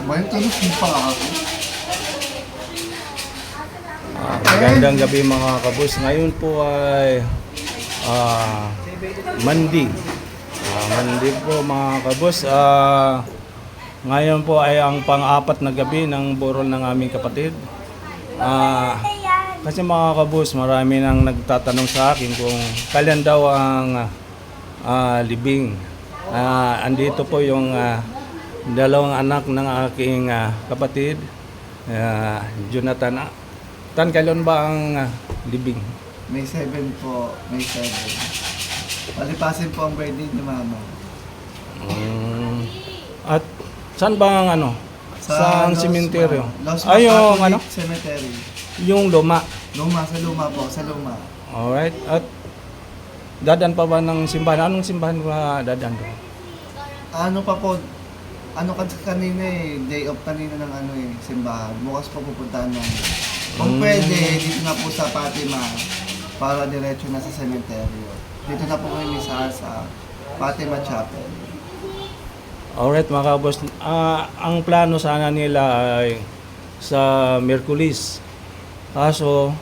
May tulog din pa ako. Magandang gabi mga kabus. Ngayon po ay Monday. Monday po mga kabus. Ngayon po ay ang pang-apat na gabi ng burol ng aming kapatid. Kasi mga kabus, marami nang nagtatanong sa akin kung kailan daw ang libing. Andito po yung dalawang anak ng aking kapatid, Jonathan. Tan, kailan ba ang libing? May 7 po, May 7. Palipasin po ang birthday ni Mama. At saan ba ang ano? Sa sementeryo? Los Ay, yung ano? Cemetery. Yung luma. Luma, sa Luma po, sa Luma. Alright. At dadan pa ba ng simbahan? Anong simbahan ba dadan doon? Ano pa po, ano kanina day off kanina ng simbahan. Bukas po pupuntahan namin. Kung pwede, dito na po sa Fatima para diretso na sa sementeryo. Dito na po kami sa Fatima Chapel. Alright mga kabos, ang plano sana nila ay sa Miyerkules. Kaso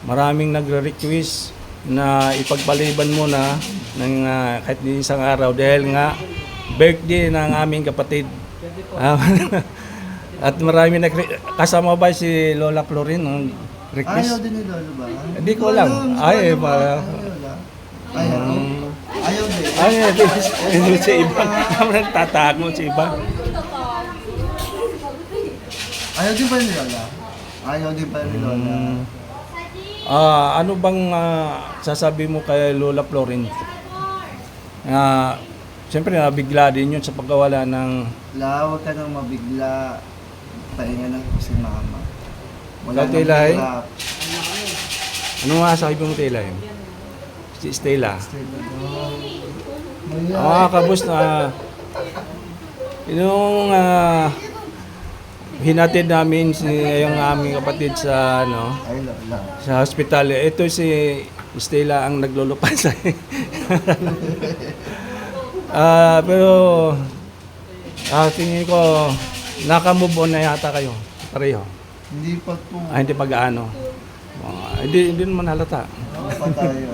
maraming nagre-request na ipagpaliban muna ng kahit isang araw dahil nga birthday ng aming kapatid. At marami kasama ba si Lola Florin ng request? Ayaw din ni Lolo ba? Hindi ko alam. Ay, ba? Ayaw din. Ay, si iba. Nagtatago si iba. Ayaw din pa ni Lola? Ayaw din pa ni Lola. Ano bang sasabi mo kay Lola Florin? Siyempre nabigla din yun sa pagkawala ng... Huwag ka nang mabigla. Pahinga lang po si Mama. Wala Kay Telay? hirap. Ano nga sabi mo Telay? Si Stella. Kabus na yung hinatid namin yung aming kapatid sa Ay, Lola. sa hospital. Ito si Stella ang naglulupan sa pero tingin ko naka-move on na yata kayo pareho. Hindi pa po. Hindi pag-aano. Hindi naman halata. Ano pa tayo?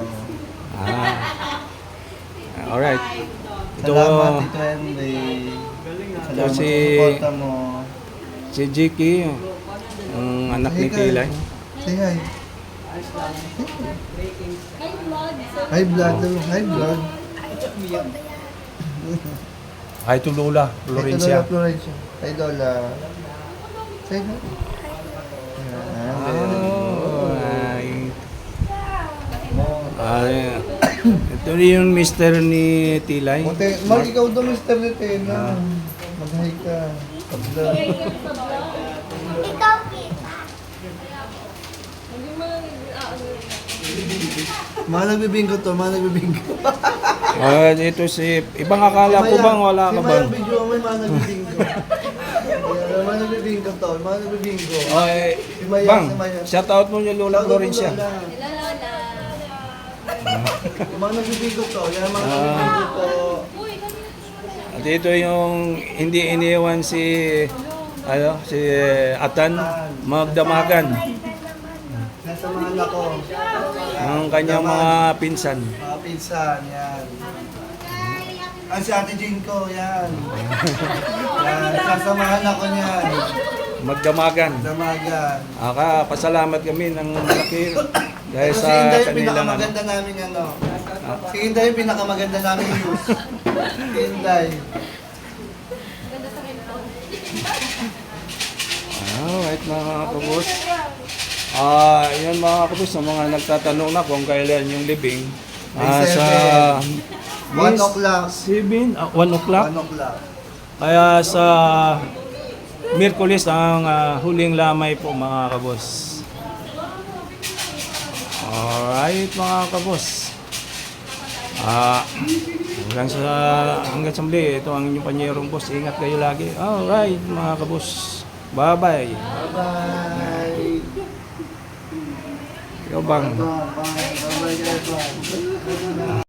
Alright. Ito Salamat, Tito Henry. Salamat si sa suporta mo. si Jiki, ang anak ni Tilay. Say hi. Hi vlog. Hi vlog. Hi to Lola Florencia. Hi Florencia. Hi Lola. Say hi. Ito yung mister ni Tilay. Mark, ikaw daw Mr. Letena. Mag-hi ka. Ikaw kita. Mga nagbibingko to, mga nagbibingko. Ito si ibang akala ko bang wala ka bang? Si Maya video, may mga nagbibingko. Mga nagbibingko to, mga nagbibingko. Ay, Si Maya, bang, si Maya. shout out mo yung Lola Florencia. Yung mga nagbibingko to, yan mga nagbibingko to. At ito yung hindi iniwan si si Atan magdamagan Nasa mga anak ko. ang kanyang mga pinsan. Mga pinsan, yan. Si Ate Jane ko, yan. Yan, sasamahan ako niyan. Magdamagan. Damagan. Pasalamat kami ng malaki dahil Si sa Inday yung kanilang pinakamaganda namin Si Inday yung pinakamaganda namin news. Si Inday. Alright mga kabus. Yan mga kabus, sa mga nagtatanong na kung kailan yung libing. May Sa 1 o'clock. 1 o'clock. 1 o'clock. Kaya sa Miyerkules ang huling lamay po mga kabos. Alright mga kabos. Hanggang sa muli, ito ang inyong panyerong boss. Ingat kayo lagi. Alright mga kabos. Bye-bye. Bye-bye. Ikaw bang? Bye-bye. Bye-bye.